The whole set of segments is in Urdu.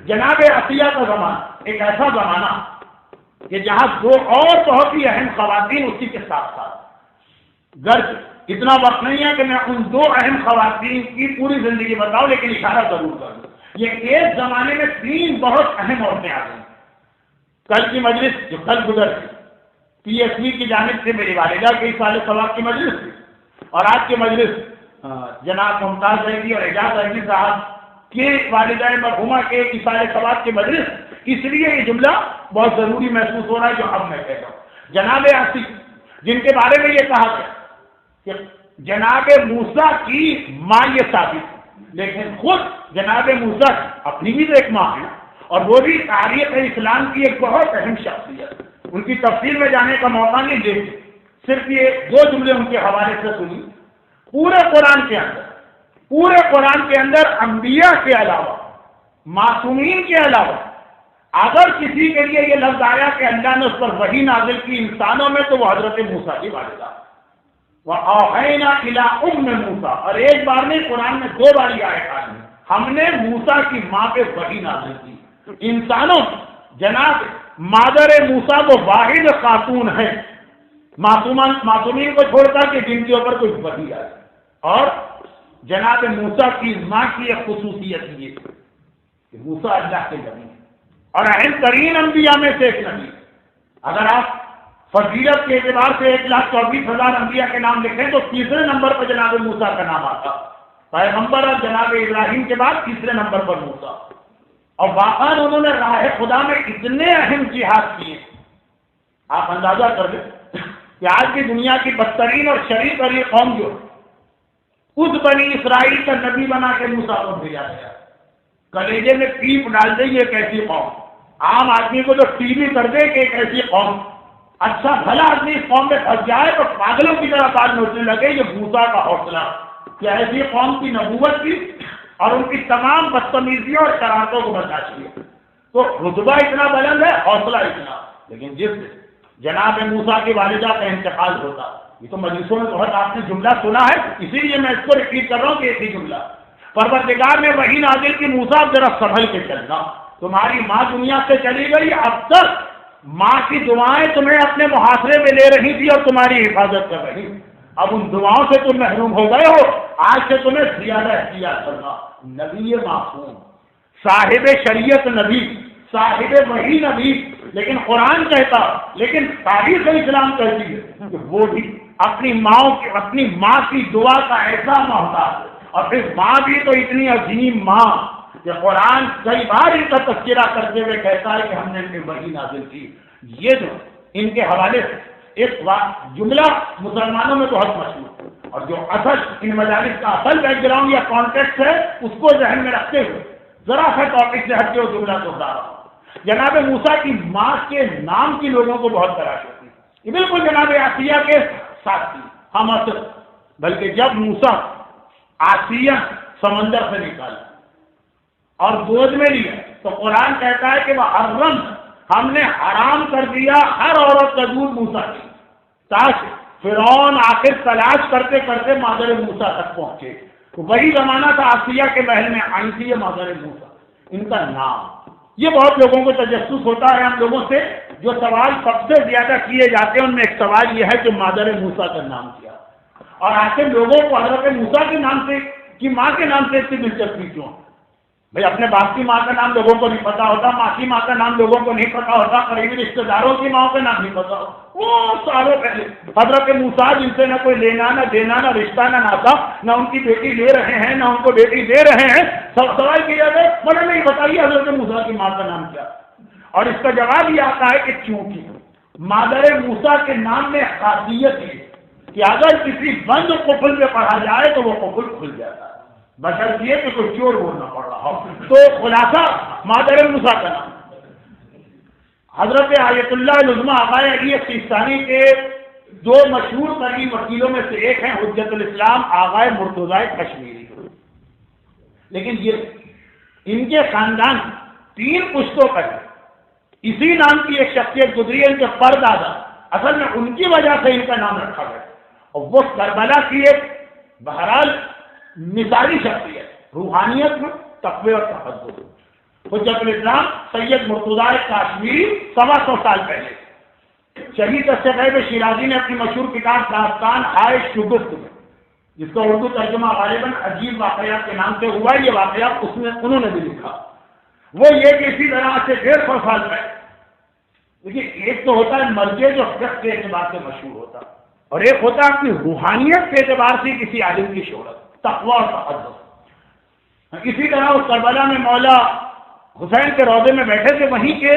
جناب عطیہ کا زمانہ ایک ایسا زمانہ کہ جہاں دو اور بہت ہی اہم خواتین اسی کے ساتھ ساتھ، گرچہ اتنا وقت نہیں ہے کہ میں ان دو اہم خواتین کی پوری زندگی بتاؤں، لیکن اشارہ ضرور کر دوں۔ یہ ایک زمانے میں تین بہت اہم عورتیں آ گئیں۔ کل کی مجلس جو کل گزر تھی، پی ایس بی کی جانب سے میری والدہ کے سال ثواب کی مجلس تھی، اور آج کی مجلس جناب ممتاز زیدی اور اعجاز احمدی صاحب کے والدہ مرحومہ کے اصال ثواب کی مجلس، اس لیے یہ جملہ بہت ضروری محسوس ہو رہا ہے جو اب میں کہتا ہوں۔ جناب عاصی جن کے بارے میں یہ کہا گیا کہ جناب موسیٰ کی ماں یہ ثابت، لیکن خود جناب موسیٰ اپنی بھی تو ایک ماں ہے، اور وہ بھی تاریخ اسلام کی ایک بہت اہم شخصیت۔ ان کی تفصیل میں جانے کا موقع نہیں دیتے، صرف یہ دو جملے ان کے حوالے سے سنی۔ پورے قرآن کے اندر انبیاء کے علاوہ، معصومین کے علاوہ، اگر کسی کے لیے یہ لفظ آیا کہ اللہ نے اس پر وحی نازل کی انسانوں میں، تو وہ حضرت موسیٰ کی والدہ وَأَوْحَيْنَا إِلَىٰ أُمِّ مُوسَىٰ، اور ایک بار نہیں، قرآن میں دو بار یہ آیت آئی ہے، ہم نے موسیٰ کی ماں پہ وحی نازل کی۔ انسانوں جناب مادر موسیٰ وہ واحد خاتون ہے، معصومین کو چھوڑ کر کہ جن کے اوپر کوئی وحی آئے، اور جناب موسیٰ کی ماں کی ایک خصوصیت یہ کہ موسیٰ اللہ کے نبی ہے اور اہم ترین انبیاء میں سے ایک نبی۔ اگر آپ فضیلت کے اعتبار سے 1,24,000 انبیاء کے نام لکھیں تو تیسرے نمبر پر جناب موسیٰ کا نام آتا، پیغمبر اور جناب ابراہیم کے بعد تیسرے نمبر پر موسیٰ۔ اور واقعاً انہوں نے راہ خدا میں اتنے اہم جہاد کیے، آپ اندازہ کر لیں کہ آج کی دنیا کی بدترین اور شریر والی قوم جو اس بنی اسرائیل کا نبی بنا کے موسیٰ کو بھیجا گیا، کلیجے میں پیپ ڈال دے ایک ایسی قوم، عام آدمی کو تو ٹی وی کر دے کہ ایک ایسی قوم، اچھا بھلا آدمی اس قوم میں پھنس جائے تو پاگلوں کی طرح بات نوچنے لگے یہ موسیٰ کا حوصلہ کہ ایسی قوم کی نبوت کی اور ان کی تمام بدتمیزیوں اور شرارتوں کو برداشت کیا۔ تو رتبہ اتنا بلند ہے، حوصلہ اتنا، لیکن جس جناب موسیٰ کی والدہ کا انتقال ہوتا، یہ تو مجلسوں میں بہت آپ نے جملہ سنا ہے، اسی لیے میں اس کو ریپیٹ کر رہا ہوں کہ ایک ہی جملہ، پروردگار نے وحی نازل کی موسیٰ ذرا سنبھل کے چلنا، تمہاری ماں دنیا سے چلی گئی، اب تک ماں کی دعائیں تمہیں اپنے محاصرے میں لے رہی تھی اور تمہاری حفاظت کر رہی، اب ان دعاؤں سے تم محروم ہو گئے ہو، آج سے تمہیں زیادہ احتیاط کرنا۔ نبی معصوم، صاحب شریعت نبی، صاحب وحی نبی، لیکن قرآن کہتا، لیکن تاریخ اسلام کہتی ہے کہ وہ بھی اپنی ماں کی دعا کا ایسا محتاج ہے، اور پھر ماں بھی تو اتنی عظیم ماں کہ قرآن کئی بار ان کا تذکرہ کرتے ہوئے کہتا ہے کہ ہم نے ان کی وحی نازل کی۔ یہ جو ان کے حوالے سے ایک جملہ مسلمانوں میں بہت مشہور ہے، اور جو اصل ان مجالس کا اصل بیک گراؤنڈ یا کانٹیکٹ ہے اس کو ذہن میں رکھتے ہوئے ذرا سا ٹاپک سے ہٹ کے وہ جملہ دوہرا رہا ہوں۔ جناب موسیٰ کی ماں کے نام کی لوگوں کو بہت تلاش ہوتی ہے، یہ بالکل جناب عاصیہ کے ساتھ تھی، ہم اصل، بلکہ جب موسیٰ عاصیہ سمندر سے نکالا اور گود میں لیا تو قرآن کہتا ہے کہ وہ حرم، ہم نے حرام کر دیا ہر عورت کا دودھ موسیٰ کی، تاکہ فرعون آخر تلاش کرتے کرتے مادر موسیٰ تک پہنچے۔ تو وہی زمانہ تھا عاصیہ کے محل میں آئی تھی یہ مادر موسیٰ، ان کا نام، یہ بہت لوگوں کو تجسس ہوتا ہے ہم لوگوں سے، جو سوال سب سے زیادہ کیے جاتے ہیں ان میں ایک سوال یہ ہے کہ مادر موسیٰ کا نام کیا، اور آخر لوگوں کو حضرت موسیٰ کے نام سے کی ماں کے نام سے اتنی دلچسپی کیوں؟ بھائی اپنے باپ کی ماں کا نام لوگوں کو نہیں پتا ہوتا، ماں کی ماں کا نام لوگوں کو نہیں پتا ہوتا، قریبی رشتے داروں کی ماں کا نام نہیں پتا ہوتا، وہ سالوں پہلے حضرت موسیٰ جن سے نہ کوئی لینا نہ دینا نہ رشتہ نہ ناتا، نہ ان کی بیٹی لے رہے ہیں نہ ان کو بیٹی دے رہے ہیں، سب سوال کیا جائے مگر نہیں بتائیے حضرت موسیٰ کی ماں کا نام کیا، اور اس کا جواب یہ آتا ہے کہ چونکہ مادر موسیٰ کے نام میں خاصیت ہے کہ اگر کسی بند قفل میں پڑھا جائے تو وہ قفل کھل جاتا ہے، بشرط یہ کہ کوئی چور بولنا پڑ رہا ہو، تو خلاصہ مادر موسیٰ کا نام۔ حضرت آیت اللہ العظمیٰ آقا علی سیستانی کے دو مشہور ترین وکیلوں میں سے ایک ہیں حجت الاسلام آقا مرتضیٰ کشمیری، لیکن یہ ان کے خاندان 3 پشتوں پر ہے، اسی نام کی ایک شخصیت گزری ہے ان کے پردادا، اصل میں ان کی وجہ سے ان کا نام رکھا گیا، اور وہ کربلا کی ایک بہرحال مثالی شخصیت، روحانیت میں تقوی اور تحضر۔ حجت الاسلام سید مرتضیٰ کاشمیری 125 سال پہلے شہید غیب شیرازی نے اپنی مشہور کتاب داستان ہائے شگفت میں، جس کا اردو ترجمہ غالباً عجیب واقعات کے نام سے ہوا، یہ واقعات انہوں نے بھی لکھا، وہ یہ کہ اسی طرح سے 150 سال پہلے دیکھیے، ایک تو ہوتا ہے مرجع جو فقہ کے اعتبار سے مشہور ہوتا، اور ایک ہوتا ہے اپنی روحانیت کے اعتبار سے کسی عالم کی شہرت، تقویٰ اور تقدس۔ اسی طرح اس کربلا میں مولا حسین کے روضے میں بیٹھے تھے، وہیں کے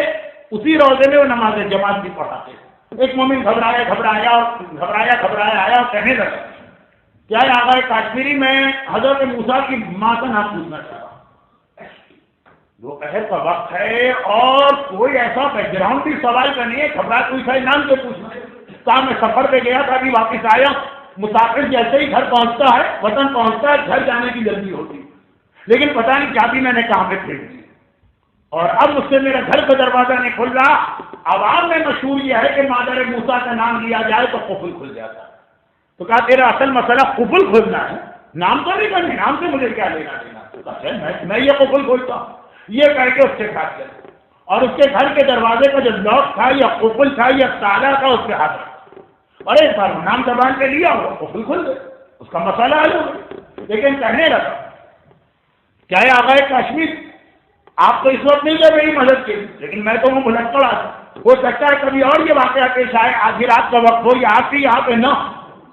اسی روضے میں وہ نماز جماعت بھی پڑھاتے تھے۔ ایک مومن گھبرایا آیا اور کہنے لگا، کیا آقا کاشمیری میں حضرت موسیٰ کی ماں کا نام پوچھنا چاہتا ہوں۔ دوپہر کا وقت ہے اور کوئی ایسا بیک گراؤنڈ بھی سوال کا نہیں ہے، گھبرا پوچھا ہے، نام سے پوچھنا ہے۔ کہا میں سفر پہ گیا تھا، ابھی واپس آیا، مسافر جیسے ہی گھر پہنچتا ہے، وطن پہنچتا ہے، گھر جانے کی جلدی ہوتی، لیکن پتہ نہیں چابی میں نے کہاں پہ پھینک دی، اور اب مجھ سے میرا گھر کا دروازہ نہیں کھل رہا۔ عوام میں مشہور یہ ہے کہ مادر موسیٰ کا نام لیا جائے تو قفل کھل جاتا ہے۔ تو کہا تیرا اصل مسئلہ قفل کھولنا ہے، نام تو نہیں کرنا، نام سے مجھے کیا لینا دینا، میں یہ قفل کھولتا ہوں، یہ کہہ کے اس کے ساتھ چلے، اور اس کے گھر کے دروازے کا جو لاک تھا یا قفل تھا یا تالا تھا اس کے ہاتھ رکھا، اور ایک بار نام زبان پہ لیا وہ قفل کھل گئے، اس کا مسئلہ حل ہو گیا۔ لیکن کہنے لگا، کیا ہے آقا کاشمیر، آپ تو اس وقت نہیں کر رہی مدد کی، لیکن میں تو وہ بھلک پڑا تھا، ہو سکتا ہے کبھی اور یہ واقعہ پیش آئے، آدھی رات کا وقت ہو یا آپ کی یہاں پہ نہ،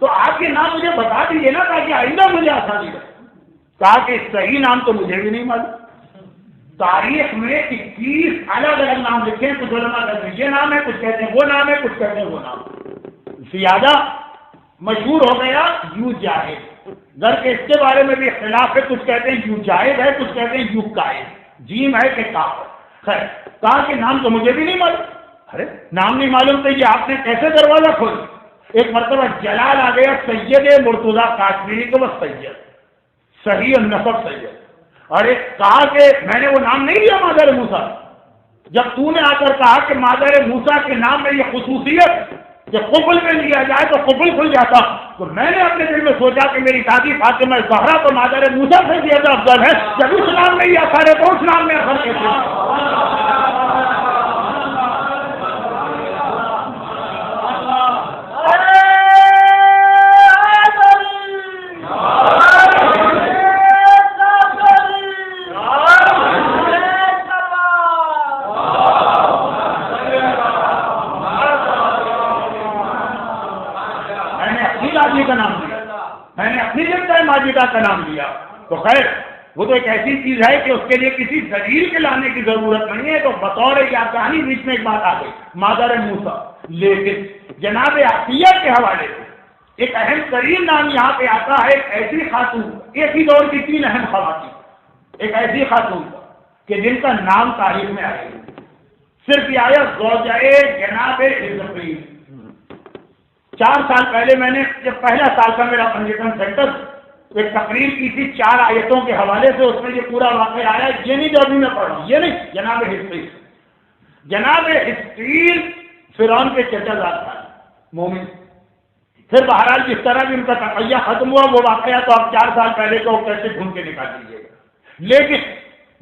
تو آپ کے نام مجھے بتا دیجیے نا تاکہ آئندہ مجھے آسانی رہے۔ کہا کہ صحیح نام تو مجھے بھی نہیں معلوم، تاریخ میں 21 الگ الگ نام لکھے ہیں، کچھ علماء کہتے ہیں یہ نام ہے، کچھ کہتے ہیں وہ نام ہے، کچھ کہتے ہیں وہ نام، زیادہ مشہور ہو گیا یو جاہد، در کے اس کے بارے میں بھی اختلاف ہے، کچھ کہتے ہیں یو جاہد ہے، کچھ کہتے ہیں یو قائد، جیم ہے کہ کاف ہے، خیر کہا کہ نام تو مجھے بھی نہیں معلوم۔ ارے نام نہیں معلوم تو یہ آپ نے کیسے دروازہ کھولا؟ ایک مرتبہ جلال آ گیا سید مرتضیٰ کاشمیری کو، بس سید صحیح النسب سید، اور ایک کہا کہ میں نے وہ نام نہیں لیا مادر موسیٰ، جب تو نے آ کر کہا کہ مادر موسیٰ کے نام میں یہ خصوصیت کہ قفل میں لیا جائے تو قفل کھل جاتا، تو میں نے اپنے دل میں سوچا کہ میری دادی فاطمہ زہرا تو مادر موسیٰ سے زیادہ افضل ہے، جب اس نام میں یہ اثر ہے تو اس نام میں اثر کیسے؟ ماجدہ کا نام لیا تو خیر وہ تو ایک ایسی چیز ہے کہ اس کے لیے کسی دلیل کے لانے کی ضرورت نہیں ہے، تو بطور یا کہانی بیچ میں ایک بات آ گئی مادر موسیٰ، لیکن جناب عطیہ کے حوالے سے ایک اہم ترین نام یہاں پہ آتا ہے، ایک ایسی خاتون، ایک ہی دور کی 3 اہم خواتین، ایک ایسی خاتون کہ جن کا نام تاریخ میں آئے گا، صرف یہ آیا زوجہ جناب حزقیل۔ 4 سال پہلے میں نے جب پہلا سال کا میرا پنجیکن سینٹر ایک تقریر کی تھی 4 آیتوں کے حوالے سے، اس میں یہ پورا واقعہ آیا، یہ نہیں جو ابھی میں پڑھ رہا ہوں، یہ نہیں، جناب حزقیل، جناب حزقیل فرعون کے چچا زاد تھا مومن، پھر بہرحال جس طرح بھی ان کا تقیہ ختم ہوا وہ واقعہ تو آپ 4 سال پہلے کو کیسے ڈھونڈ کے نکال دیجیے گا، لیکن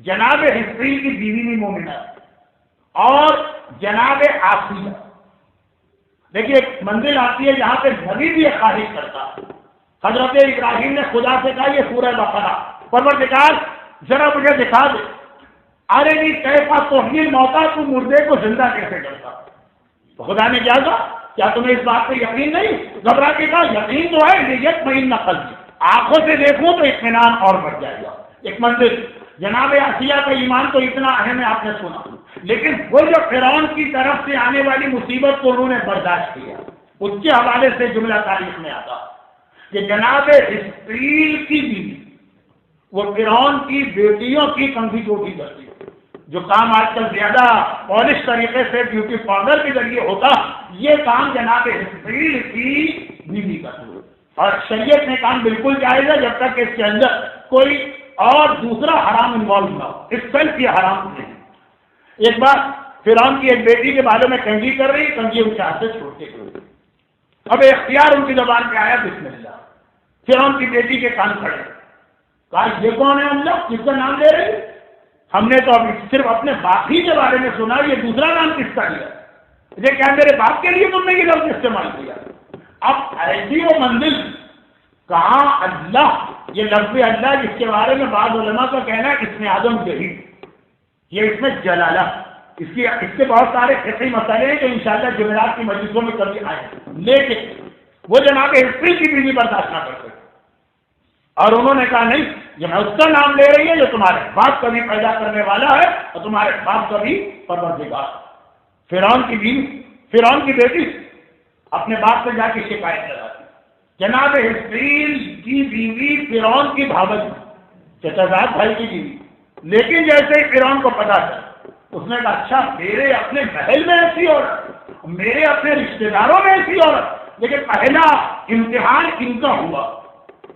جناب حزقیل کی بیوی بھی مومنہ اور جناب آسیہ، دیکھیے ایک منزل آتی ہے جہاں پہ نبی بھی ایک خواہش کرتا ہے۔ حضرت ابراہیم نے خدا سے کہا یہ سورہ بقرہ، پروردگار ذرا مجھے دکھا دے، ارے نہیں کیفا تحیی الموتیٰ، تو مردے کو زندہ کیسے کرتا؟ تو خدا نے کیا کہا، کیا تمہیں اس بات پہ یقین نہیں؟ گھبرا کے کہا یقین تو ہے، لیطمئن قلبی، آنکھوں سے دیکھوں تو اطمینان اور بڑھ جائے گا۔ ایک منزل جناب آسیہ کا ایمان تو اتنا اہم ہے آپ نے سنا، لیکن وہ جو فرعون کی طرف سے آنے والی مصیبت کو انہوں نے برداشت کیا، اس کے حوالے سے جملہ تاریخ میں آتا کہ جناب حزقیل کی بیوی وہ فرعون کی بیٹیوں کی کنگھی چوٹی کرتی ہے، جو کام آج کل زیادہ پالش طریقے سے بیوٹی پارلر کے ذریعے ہوتا، یہ کام جناب حزقیل کی بیوی کرتی ہے، اور شریعت نے کام بالکل جائز ہے جب تک کہ اس کے اندر کوئی اور دوسرا حرام انوالو نہ ہو، اس سیلف یہ حرام نہیں۔ ایک بار فرعون کی ایک بیٹی کے بارے میں کنگھی کر رہی، کنگھی ان کے ہاتھ سے چھوٹتے ہوئے، اب اختیار ان کی زبان پہ آیا بسم اللہ، فرعون کی بیٹی کے کان کھڑے، کہا یہ کون ہے ہم لوگ، کس کا نام لے رہے ہیں؟ ہم نے تو اب صرف اپنے باپ ہی کے بارے میں سنا، یہ دوسرا نام کس کا لیا؟ یہ کیا میرے باپ کے لیے تم نے یہ لفظ استعمال کیا؟ اب ایسی وہ منزل کہاں اللہ، یہ لفظ اللہ جس کے بارے میں بعض علماء کا کہنا ہے اس میں آدم جہی، یہ اس میں جلالہ، اس کے بہت سارے فقہی مسئلے ہیں جو انشاءاللہ جمعرات کی مجلسوں میں کبھی آئے، لیکن وہ جناب ہسٹری کی بھی برداشت نہ کرتے اور انہوں نے کہا نہیں، یہ میں اس کا نام لے رہی ہے جو تمہارے باپ کا بھی پیدا کرنے والا ہے اور تمہارے باپ کا بھی پروردگار۔ فرعون کی بیوی، فرعون کی بیٹی اپنے باپ سے جا کے شکایت لگاتی، جناب ہسٹریل کی بیوی فرعون کی بھاوج چچا زاد بھائی کی بیوی، لیکن جیسے ہی فرعون کو پتا چلا اس نے کہا اچھا میرے اپنے محل میں ایسی عورت، میرے اپنے رشتے داروں میں ایسی عورت، لیکن پہلا امتحان ان کا ہوا،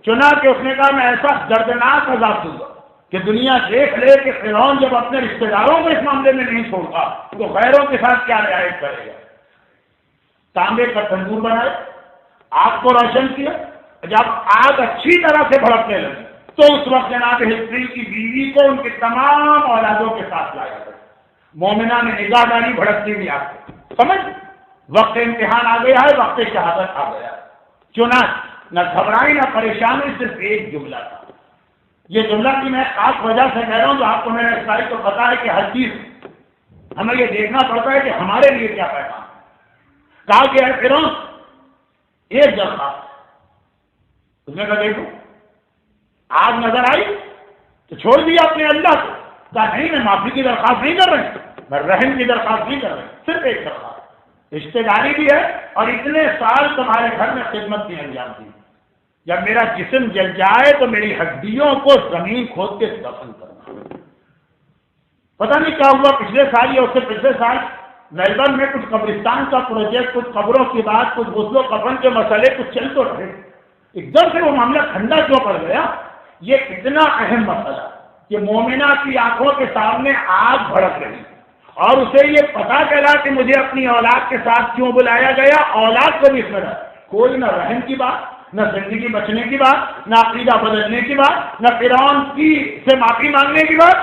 چنانچہ اس نے کہا میں ایسا دردناک عذاب دوں گا کہ دنیا دیکھ لے کہ فرعون جب اپنے رشتے داروں کو اس معاملے میں نہیں چھوڑتا تو غیروں کے ساتھ کیا رعایت کرے گا۔ تانبے کا تندور بنائے، آگ کو روشن کیا، جب آگ اچھی طرح سے بھڑکنے لگی تو اس وقت جناب ہسٹری کی بیوی کو ان کے تمام اولادوں کے ساتھ لایا گیا۔ مومنہ نے نگاہ ڈالی بھڑکتی ہوئی آگ کو، سمجھ وقت امتحان آ گیا ہے، وقت شہادت آ گیا۔ چنانچہ نہ گھبرائی نہ پریشانی، صرف ایک جملہ تھا۔ یہ جملہ کی میں خاص وجہ سے کہہ رہا ہوں، جو آپ کو میرے اسلائی کو پتا ہے کہ ہر چیز ہمیں یہ دیکھنا پڑتا ہے کہ ہمارے لیے کیا پیغام ہے۔ کہا کہ فرعون ایک درخواست، اس نے کہا دیکھو آگ نظر آئی تو چھوڑ دیا اپنے اللہ کو، کہا نہیں میں معافی کی درخواست نہیں کر رہی، میں رحم کی درخواست نہیں کر رہی، صرف ایک درخواست، رشتے داری بھی ہے اور اتنے سال تمہارے گھر میں خدمت بھی انجام دی، جب میرا جسم جل جائے تو میری ہڈیوں کو زمین کھود کے دفن کرنا۔ پتہ نہیں کیا ہوا پچھلے سال یا اس سے پچھلے سال میلبرن میں کچھ قبرستان کا پروجیکٹ، کچھ قبروں کی بات، کچھ غسل و کفن کے مسئلے کچھ چل تو رہے، ایک دم سے وہ معاملہ ٹھنڈا کیوں پڑ گیا؟ یہ اتنا اہم مسئلہ کہ مومنہ کی آنکھوں کے سامنے آگ بھڑک رہی اور اسے یہ پتا چلا کہ مجھے اپنی اولاد کے ساتھ کیوں بلایا گیا، اولاد کو بھی اس میں کوئی نہ رحم کی بات، نہ زندگی بچنے کی بات، نہ عقیدہ بدلنے کی بات، نہ فرعون کی سے معافی مانگنے کی بات،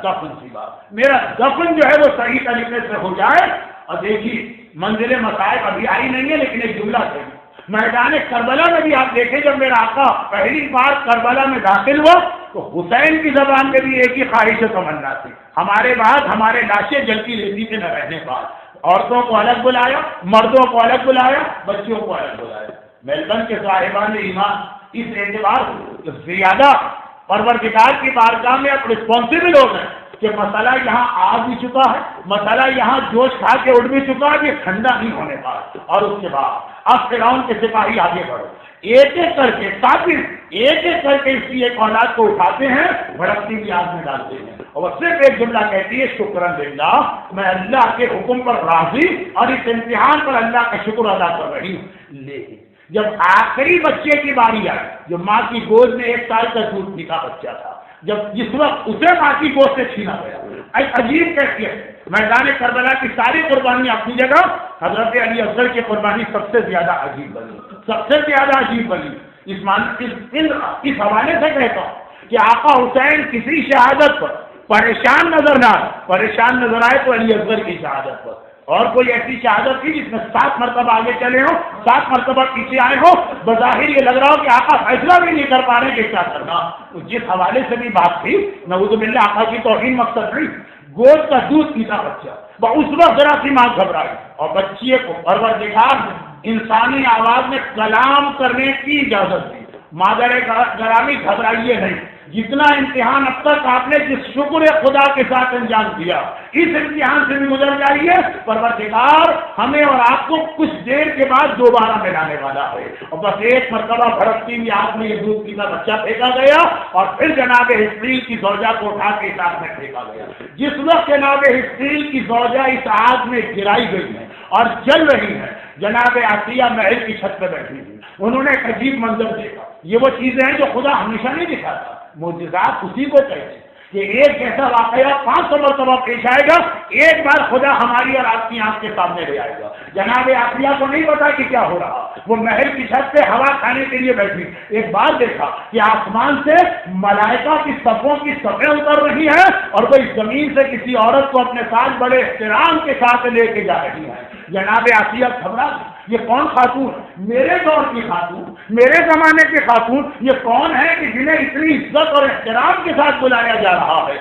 دفن کی بات۔ میرا دفن جو ہے وہ صحیح طریقے سے ہو جائے۔ اور دیکھیے منزل مصائب ابھی آئی نہیں ہے، لیکن ایک جملہ ہے میدان کربلا میں بھی آپ دیکھیں، جب میرا آقا پہلی بار کربلا میں داخل ہوا تو حسین کی زبان میں بھی ایک ہی خواہش و تمنا تھی، ہمارے بعد ہمارے لاشیں جلتی رہتی تھے نہ رہنے بعد، عورتوں کو الگ بلایا، مردوں کو الگ بلایا، بچوں کو الگ بلایا۔ میلبرن کے صاحبان ایمان اس اعتبار زیادہ پروردگار کی بارگاہ میں اب رسپانسبل ہو گئے کہ مسئلہ یہاں آ بھی چکا ہے، مسئلہ یہاں جوش کھا کے اٹھ بھی چکا ہے، یہ ٹھنڈا نہیں ہونے پایا۔ اور اس کے بعد اب فرعون کے سپاہی آگے بڑھو، ایک ایک کر کے کافر ایک ایک کر کے اس کی ایک اولاد کو اٹھاتے ہیں، بھڑکتی ہوئی آگ میں ڈالتے ہیں، اور وہ صرف ایک جملہ کہتی ہے شکرن للہ، میں اللہ کے حکم پر راضی اور اس امتحان پر اللہ کا شکر ادا کر رہی ہوں۔ لیکن جب آخری بچے کی باری آئی، جو ماں کی گود میں 1 سال کا دودھ پیتا بچہ تھا، جب جس وقت اسے ماں کی گود سے چھینا گیا، ایک عجیب کیفیت، میدان کربلا کی ساری قربانی اپنی جگہ، حضرت علی اصغر کی قربانی سب سے زیادہ عجیب بنی، سب سے زیادہ عجیب بنی۔ اس حوالے سے کہتا ہوں کہ آقا حسین کسی شہادت پر پریشان نظر آئے تو علی اصغر کی شہادت پر، اور کوئی ایسی شہادت تھی جس میں 7 مرتبہ آگے چلے ہو، 7 مرتبہ پیچھے آئے ہو، بظاہر یہ لگ رہا ہو کہ آقا فیصلہ بھی نہیں کر پا رہے کہ کیا کرنا۔ تو جس حوالے سے بھی بات تھی، نعوذ باللہ آقا کی توہین مقصد نہیں، گود کا دودھ پیتا بچہ، اس وقت ذرا سی ماں گھبرائی اور بچے کو پروردگار انسانی آواز میں کلام کرنے کی اجازت دی۔ مادر گرامی گھبرائیے نہیں، جتنا امتحان اب تک آپ نے جس شکر خدا کے ساتھ انجام دیا، اس امتحان سے بھی گزر جائیے، پروردگار ہمیں اور آپ کو کچھ دیر کے بعد دوبارہ ملانے والا ہے۔ اور بس ایک مرتبہ بھڑکتی ہوئی آگ میں یہ دودھ پیتا بچہ پھینکا گیا اور پھر جناب ہسٹریل کی زوجہ کو اٹھا کے اس آگ میں پھینکا گیا۔ جس وقت جناب ہسٹریل کی زوجہ اس آگ میں گرائی گئی ہے اور جل رہی ہے، جناب عطیہ محل کی چھت پہ بیٹھی تھی، انہوں نے ایک عجیب منظر دیکھا۔ یہ وہ چیزیں ہیں جو خدا ہمیشہ نہیں دکھاتا، معجزات اسی کو کہتے ہیں کہ ایک جیسا واقعہ 500 مرتبہ پیش آئے گا، ایک بار خدا ہماری اور آپ کی آنکھ کے سامنے لے آئے گا۔ جناب آسیہ کو نہیں پتا کہ کیا ہو رہا، وہ محل کی چھت پہ ہوا کھانے کے لیے بیٹھی، ایک بار دیکھا کہ آسمان سے ملائکہ کی صفوں کی صفیں اتر رہی ہیں اور وہ اس زمین سے کسی عورت کو اپنے ساتھ بڑے احترام کے ساتھ لے کے جا رہی ہیں۔ جناب آسیہ گھبرا گئی، یہ کون خاتون؟ میرے دور کی خاتون، میرے زمانے کی خاتون، یہ کون ہے کہ جنہیں اتنی عزت اور احترام کے ساتھ بلایا جا رہا ہے؟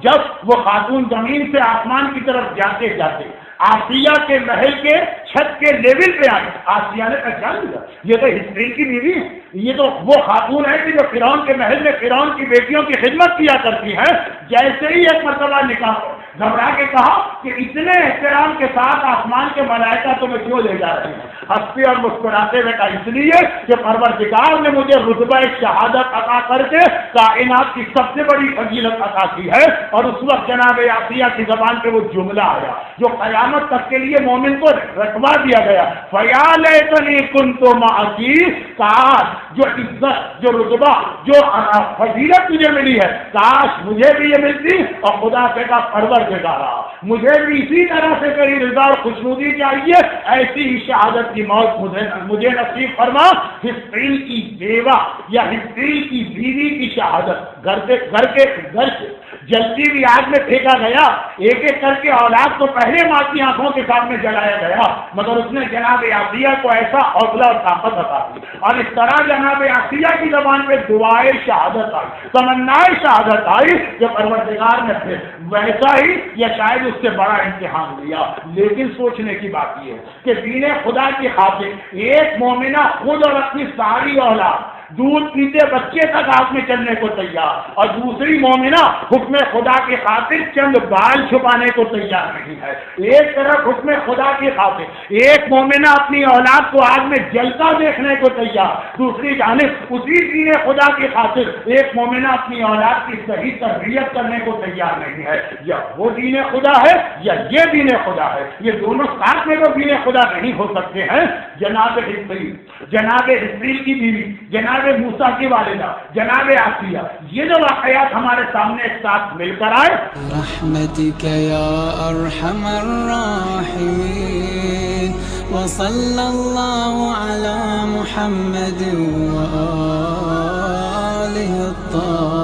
جب وہ خاتون زمین سے آسمان کی طرف جاتے جاتے آسیہ کے محل کے چھت کے لیول پہ آئی، آسیہ نے پہچان لیا یہ تو ہسٹری کی بیوی ہے، یہ تو وہ خاتون ہے کہ جو فرعون کے محل میں فرعون کی بیٹیوں کی خدمت کیا کرتی ہے۔ جیسے ہی ایک مرتبہ نکاح گھبرا کے کہا کہ اتنے احترام کے ساتھ آسمان کے ملائکہ تمہیں کیوں لے جا رہے ہیں؟ ہنستے اور مسکراتے ہوئے کہا اس لیے کہ پروردگار نے مجھے رتبہ شہادت عطا کر کے کائنات کی سب سے بڑی فضیلت عطا کی ہے۔ اور اس وقت جناب آسیہ کی زبان پہ وہ جملہ آیا جو قیامت تک کے لیے مومن کو رتبہ دیا گیا، فَيَا لَيْتَنِي كُنتُ مَعَكِ، کاش جو عزت، جو رتبہ، جو فضیلت تجھے ملی ہے کاش مجھے بھی یہ ملتی۔ اور خدا سے کہا پروردگارا مجھے بھی اسی طرح سے تیری رضا اور خوشنودی چاہیے، ایسی ہی شہادت کی موت مجھے نصیب فرما۔ ہسٹری کی بیوہ یا ہسٹری کی بیوی کی شہادت گھر کے جلتی ہوئی آگ میں پھینکا گیا، ایک ایک کر کے اولاد کو پہلے ماں کی آنکھوں کے سامنے جلایا گیا، مگر اس نے جناب آسیہ کو ایسا حوصلہ اور طاقت عطا کی، اور اس طرح جناب آسیہ کی زبان پہ دعائے شہادت آئی، تمنائے شہادت آئی کہ پروردگار نے پھر ویسا ہی یا شاید اس سے بڑا امتحان لیا۔ لیکن سوچنے کی بات یہ ہے کہ دین خدا کی خاطر ایک مومنہ خود اور اپنی ساری اولاد دودھ پیتے بچے تک ہاتھ میں چلنے کو تیار، اور دوسری مومنہ حکم خدا کی خاطر چند بال چھپانے کو تیار نہیں ہے۔ ایک طرف حکم خدا کی خاطر ایک مومنہ اپنی اولاد کو آگ میں جلتا دیکھنے کو تیار، دوسری جانب اسی دین خدا کی خاطر ایک مومنہ اپنی اولاد کی صحیح تربیت کرنے کو تیار نہیں ہے۔ یا وہ دین خدا ہے یا یہ دین خدا ہے، یہ دونوں ساتھ میں تو دین خدا نہیں ہو سکتے ہیں۔ جناب حزقیل کی بیوی، جناب موسیٰ کی والدہ، جناب آسیہ، یہ جو واقعات ہمارے سامنے ایک ساتھ مل کر آئے، رحمتک یا ارحم الراحمین، وصلی اللہ علی محمد وآلہ الطاہرین۔